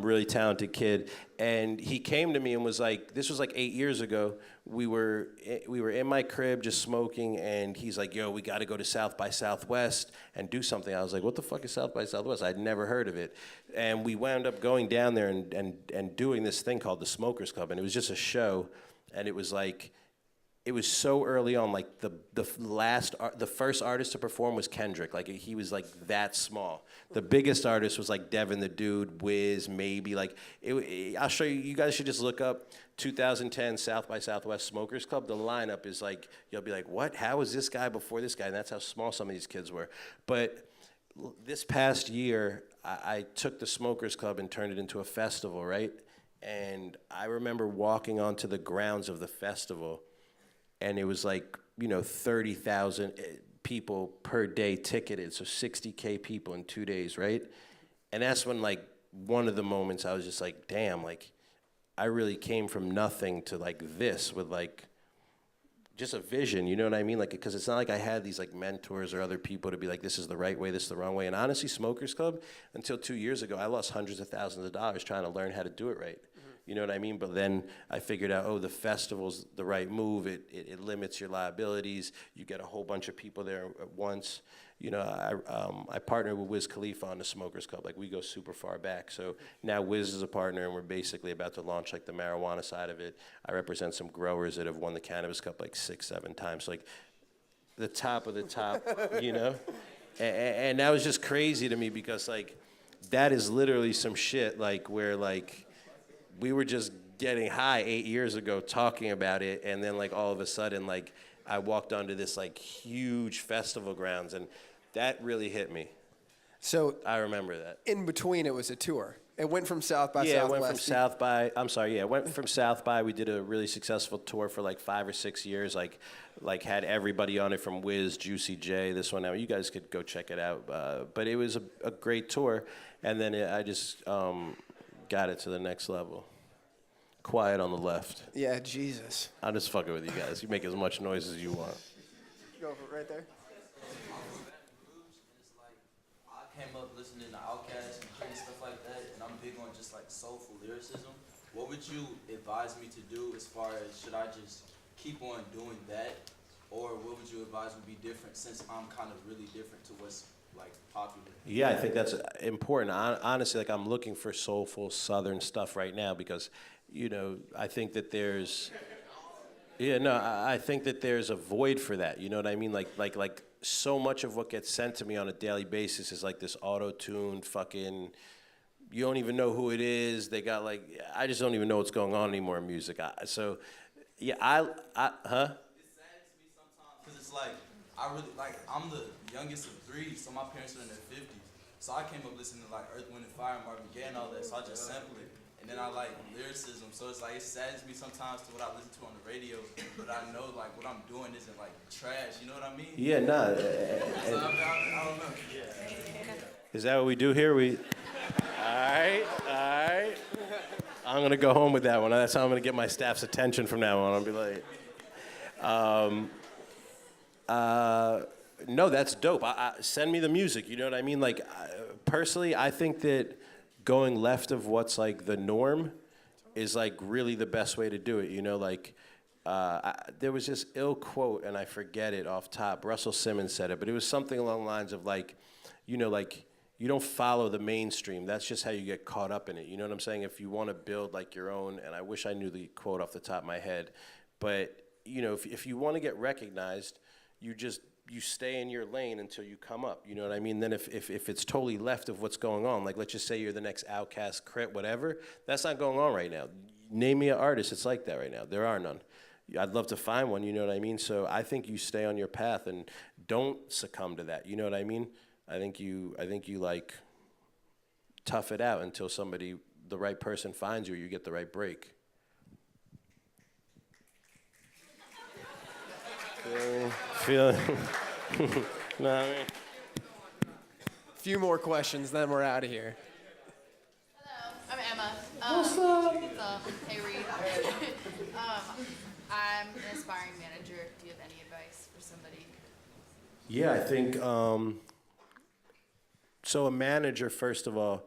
really talented kid. And he came to me and was like, this was like 8 years ago. We were in my crib just smoking, and he's like, yo, we got to go to South by Southwest and do something. I was like, what the fuck is South by Southwest? I'd never heard of it. And we wound up going down there and doing this thing called the Smokers Club. And it was just a show, and it was like, it was so early on, like the first artist to perform was Kendrick. Like he was like that small. The biggest artist was like Devin the Dude, Wiz, maybe. Like I'll show you. You guys should just look up 2010 South by Southwest Smokers Club. The lineup is like, you'll be like, what? How was this guy before this guy? And that's how small some of these kids were. But this past year, I took the Smokers Club and turned it into a festival, right? And I remember walking onto the grounds of the festival, and it was like, 30,000 people per day ticketed, so 60K people in 2 days, right? And that's when, like, one of the moments I was just like, damn, like, I really came from nothing to, like, this with, like, just a vision, you know what I mean? Like, because it's not like I had these like mentors or other people to be like, this is the right way, this is the wrong way. And honestly, Smokers Club, until 2 years ago, I lost hundreds of thousands of dollars trying to learn how to do it right. You know what I mean? But then I figured out, oh, the festival's the right move. It limits your liabilities. You get a whole bunch of people there at once. I partnered with Wiz Khalifa on the Smokers Club. Like, we go super far back. So now Wiz is a partner, and we're basically about to launch like the marijuana side of it. I represent some growers that have won the Cannabis Cup like 6-7 times. So, like, the top of the top, And that was just crazy to me because, like, that is literally some shit, like, where, like, we were just getting high 8 years ago talking about it, and then, like, all of a sudden, like, I walked onto this, like, huge festival grounds, and that really hit me. So I remember that. in between, it was a tour. It went from South by Yeah, Southwest. it went from South by, it went from South by, we did a really successful tour for like 5 or 6 years, like had everybody on it from Wiz, Juicy J, this one. Now, you guys could go check it out. But it was a great tour, and then I just got it to the next level. Quiet on the left. Yeah, Jesus. I'm just fucking with you guys. You make as much noise as you want. Go for it right there. I came up listening to Outkast and stuff like that, and I'm big on just like soulful lyricism. What would you advise me to do as far as, should I just keep on doing that, or what would you advise would be different, since I'm kind of really different to what's like popular? Yeah, I think that's important. Honestly, like, I'm looking for soulful Southern stuff right now because, I think that there's, I think that there's a void for that. You know what I mean? Like so much of what gets sent to me on a daily basis is like this auto-tuned fucking, you don't even know who it is. They got like, I just don't even know what's going on anymore in music. Huh? It saddens me sometimes because it's like, I'm the youngest of 3, so my parents are in their 50s. So I came up listening to like Earth, Wind and Fire, Marvin Gaye and all that, so I just sampled it. And then I like lyricism, so it's like, it saddens me sometimes to what I listen to on the radio, but I know like what I'm doing isn't like trash, you know what I mean? Yeah, nah. So I don't know. Is that what we do here? All right. I'm going to go home with that one. That's how I'm going to get my staff's attention from now on. I'll be like, no, that's dope. Send me the music, you know what I mean? Like, personally, I think that going left of what's like the norm is like really the best way to do it, like, there was this ill quote, and I forget it off top. Russell Simmons said it, but it was something along the lines of like, like, you don't follow the mainstream. That's just how you get caught up in it. You know what I'm saying? If you want to build like your own, and I wish I knew the quote off the top of my head, but if you want to get recognized, you stay in your lane until you come up. You know what I mean? Then if it's totally left of what's going on, like, let's just say you're the next Outkast, Crit, whatever, that's not going on right now. Name me an artist that's like that right now. There are none. I'd love to find one, you know what I mean? So I think you stay on your path and don't succumb to that. You know what I mean? I think you like tough it out until the right person finds you, or you get the right break. Feel no, I mean. Few more questions, then we're out of here. Hello, I'm Emma. What's up? Hey, Reed. I'm an aspiring manager. Do you have any advice for somebody? Yeah, I think, so a manager, first of all,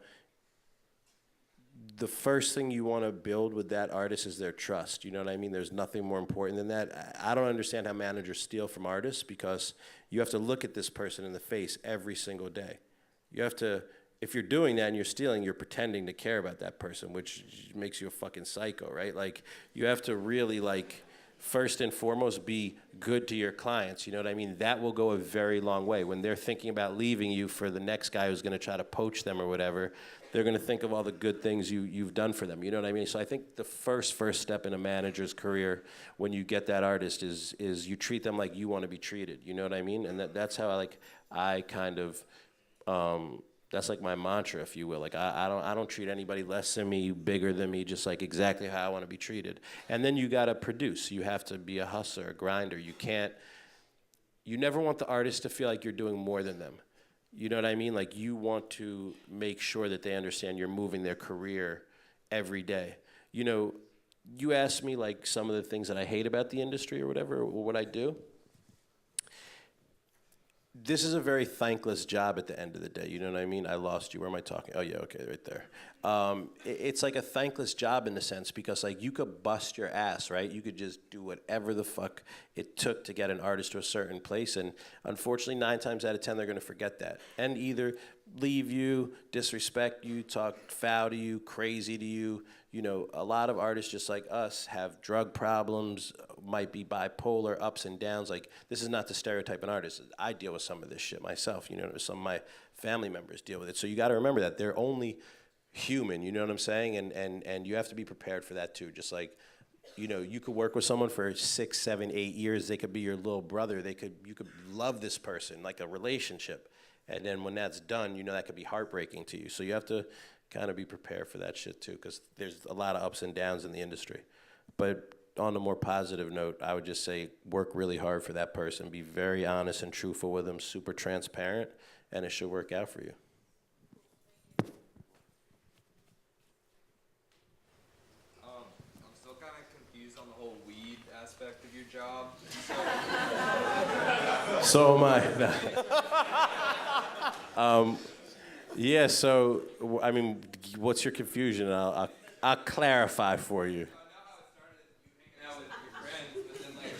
the first thing you want to build with that artist is their trust. You know what I mean? There's nothing more important than that. I don't understand how managers steal from artists, because you have to look at this person in the face every single day. You have to, if you're doing that and you're stealing, you're pretending to care about that person, which makes you a fucking psycho, right? Like, you have to really, like, first and foremost, be good to your clients. You know what I mean? That will go a very long way. When they're thinking about leaving you for the next guy who's going to try to poach them or whatever, they're going to think of all the good things you've done for them. You know what I mean? So I think the first step in a manager's career when you get that artist is you treat them like you want to be treated. You know what I mean? And that's how I kind of That's like my mantra, if you will. Like I don't treat anybody less than me, bigger than me, just like exactly how I want to be treated. And then you gotta produce. You have to be a hustler, a grinder. You never want the artist to feel like you're doing more than them. You know what I mean? Like you want to make sure that they understand you're moving their career every day. You know, you ask me like some of the things that I hate about the industry or whatever, or what I do. This is a very thankless job at the end of the day. You know what I mean? I lost you. Where am I talking? Oh, yeah, okay, right there. It's like a thankless job in the sense because, like, you could bust your ass, right? You could just do whatever the fuck it took to get an artist to a certain place. And unfortunately, 9 times out of 10, they're going to forget that and either leave you, disrespect you, talk foul to you, crazy to you. You know, a lot of artists just like us have drug problems, might be bipolar, ups and downs. Like, this is not to stereotype an artist. I deal with some of this shit myself. You know, some of my family members deal with it. So you got to remember that they're only human, you know what I'm saying? And you have to be prepared for that too. Just like, you know, you could work with someone for 6, 7, 8 years. They could be your little brother. You could love this person, like a relationship. And then when that's done, you know, that could be heartbreaking to you. So you have to kind of be prepared for that shit too, because there's a lot of ups and downs in the industry. But on a more positive note, I would just say work really hard for that person. Be very honest and truthful with them, super transparent, and it should work out for you. I'm still kind of confused on the whole weed aspect of your job. So am I. Yeah, so, I mean, what's your confusion? I'll clarify for you. I know how it started, you hanging out with your friends, but then like,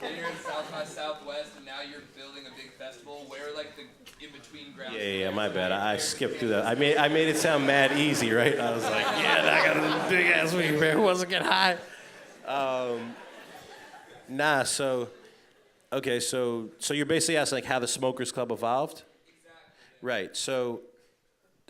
then you're in South by Southwest, and now you're building a big festival. Where are like the in-between grounds? Yeah, my bad. I skipped through that. I made it sound mad easy, right? I was like, yeah, I got a big ass weed, man. Who wants to get high? Nah, so, okay, so you're basically asking like how the Smokers Club evolved? Exactly. Right, so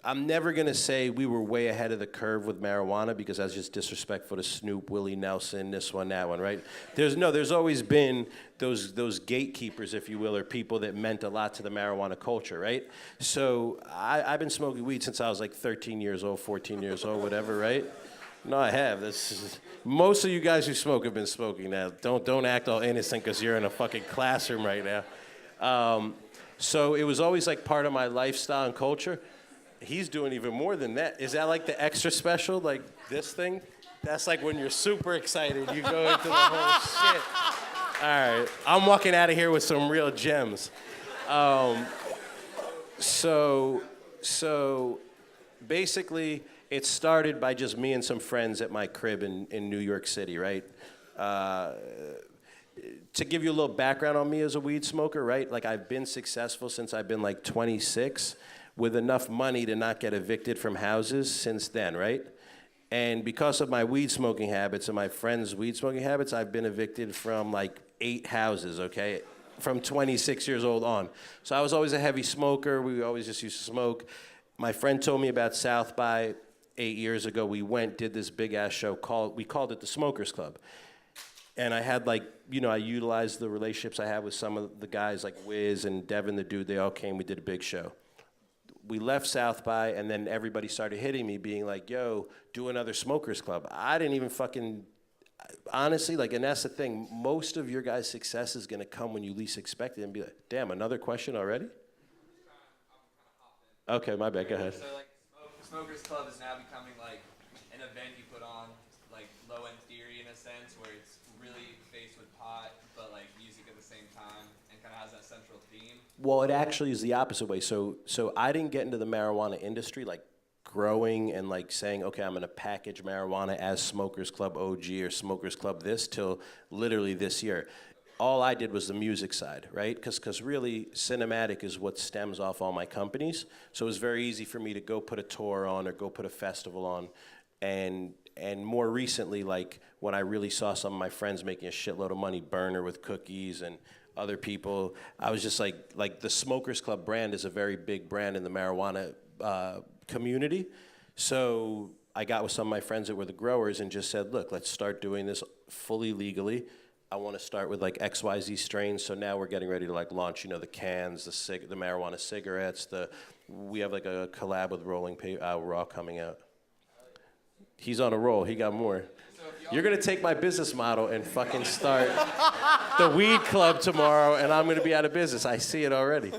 I'm never gonna say we were way ahead of the curve with marijuana because that's just disrespectful to Snoop, Willie Nelson, this one, that one, right? There's always been those gatekeepers, if you will, or people that meant a lot to the marijuana culture, right? So I've been smoking weed since I was like 13 years old, 14 years old, whatever, right? No, I have. Most of you guys who smoke have been smoking now. Don't act all innocent because you're in a fucking classroom right now. So it was always like part of my lifestyle and culture. He's doing even more than that. Is that like the extra special, like this thing? That's like when you're super excited, you go into the whole shit. All right, I'm walking out of here with some real gems. So basically, it started by just me and some friends at my crib in New York City, right? To give you a little background on me as a weed smoker, right? Like I've been successful since I've been like 26. With enough money to not get evicted from houses since then, right? And because of my weed smoking habits and my friends' weed smoking habits, I've been evicted from like 8 houses, okay? From 26 years old on. So I was always a heavy smoker. We always just used to smoke. My friend told me about South by 8 years ago. We went, did this big ass show we called it the Smokers Club. And I had like, you know, I utilized the relationships I had with some of the guys like Wiz and Devin the Dude. They all came, we did a big show. We left South by, and then everybody started hitting me, being like, yo, do another Smokers Club. I didn't even fucking, honestly, like, and that's the thing, most of your guys' success is gonna come when you least expect it and be like, damn, another question already? Okay, my bad, go ahead. So like, Smokers Club is now becoming like an event you put on, like low-end theory in a sense, where it's really faced with pot, but like music at the same time, and kind of has that central theme. Well, it actually is the opposite way. So I didn't get into the marijuana industry, like growing and like saying, okay, I'm gonna package marijuana as Smokers Club OG or Smokers Club this till literally this year. All I did was the music side, right? Because really, Cinematic is what stems off all my companies. So it was very easy for me to go put a tour on or go put a festival on. And more recently, like when I really saw some of my friends making a shitload of money, Burner with cookies and other people, I was just like the Smokers Club brand is a very big brand in the marijuana community. So I got with some of my friends that were the growers and just said, look, let's start doing this fully legally. I want to start with like XYZ strains. So now we're getting ready to like launch, you know, the cans, the marijuana cigarettes, the we have like a collab with Rolling Raw coming out. He's on a roll. He got more. You're gonna take my business model and fucking start the weed club tomorrow, and I'm gonna be out of business. I see it already.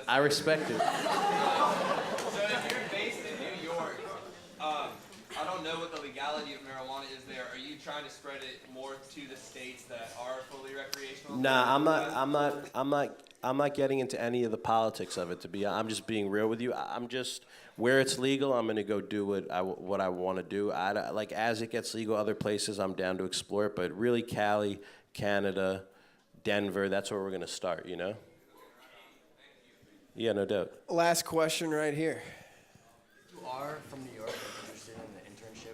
I respect it. So if you're based in New York, I don't know what the legality of marijuana is there. Are you trying to spread it more to the states that are fully recreational? Nah, I'm not getting into any of the politics of it. I'm just being real with you. I'm just where it's legal. I'm gonna go do what I want to do. Like as it gets legal, other places I'm down to explore it. But really, Cali, Canada, Denver. That's where we're gonna start. You know. Yeah, no doubt. Last question right here. If you are from New York and interested in the internship,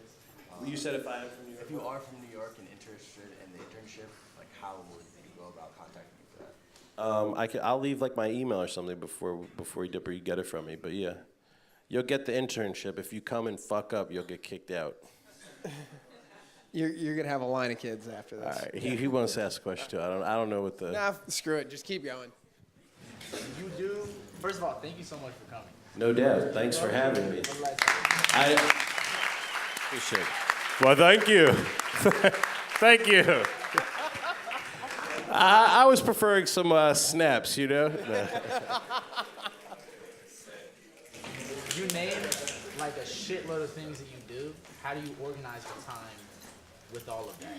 You said if I am from New York. if you are from New York and interested in the internship, like how would you go about contacting me for that? I'll leave like my email or something before you get it from me. But yeah, you'll get the internship. If you come and fuck up, you'll get kicked out. You're gonna have a line of kids after this. All right. He wants to ask a question too. I don't know what the. Nah, screw it. Just keep going. You do. First of all, thank you so much for coming. No doubt. Thanks for having me. I appreciate it. Well, thank you. Thank you. I was preferring some snaps, you know. No. You name like a shitload of things that you do. How do you organize your time with all of that?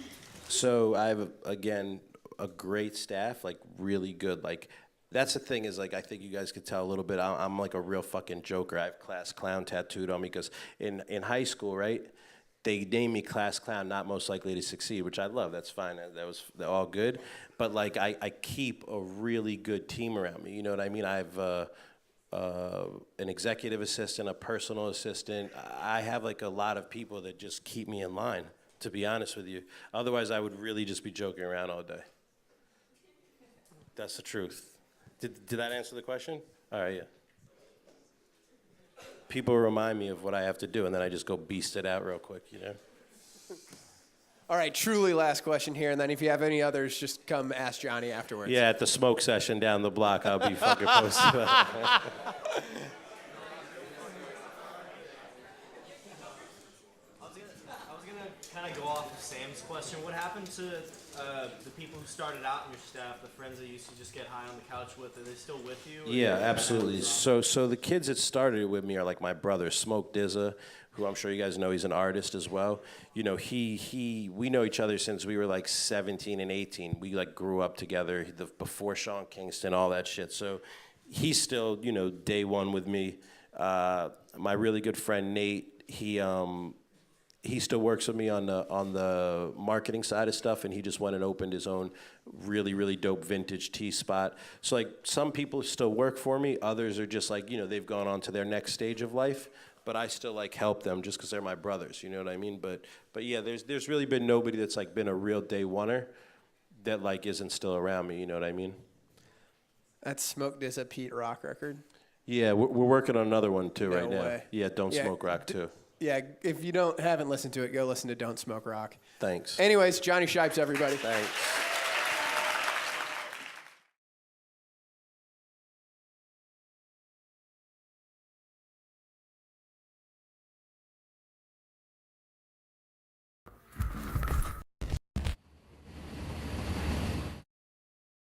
So I have again a great staff, like really good. Like that's the thing is like I think you guys could tell a little bit. I'm like a real fucking joker. I have class clown tattooed on me because in high school, right? They named me class clown, not most likely to succeed, which I love. That's fine. That was all good. But like I keep a really good team around me. You know what I mean? I have an executive assistant, a personal assistant. I have like a lot of people that just keep me in line, to be honest with you. Otherwise, I would really just be joking around all day. That's the truth. Did that answer the question? All right, yeah. People remind me of what I have to do, and then I just go beast it out real quick, you know? All right, truly last question here, and then if you have any others, just come ask Johnny afterwards. Yeah, at the smoke session down the block, I'll be fucking posted. I was gonna kind of go off of Sam's question. What happened to the people who started out in your staff, the friends that you used to just get high on the couch with? Are they still with you? Yeah, absolutely. So the kids that started with me are like my brother, Smoke Dizza, who I'm sure you guys know. He's an artist as well. You know, we know each other since we were like 17 and 18. We like grew up together before Sean Kingston, all that shit. So he's still, you know, day one with me. My really good friend Nate, he still works with me on the marketing side of stuff, and he just went and opened his own really, really dope vintage tea spot. So like some people still work for me, others are just like, you know, they've gone on to their next stage of life, but I still like help them just because they're my brothers, you know what I mean? But yeah, there's really been nobody that's like been a real day oneer that like isn't still around me, you know what I mean? That's Smoke Dizza Pete Rock record. Yeah, we're working on another one too right now. Way. Yeah, Don't Smoke Rock too. Yeah, if you haven't listened to it, go listen to Don't Smoke Rock. Thanks. Anyways, Jonny Shipes, everybody. Thanks.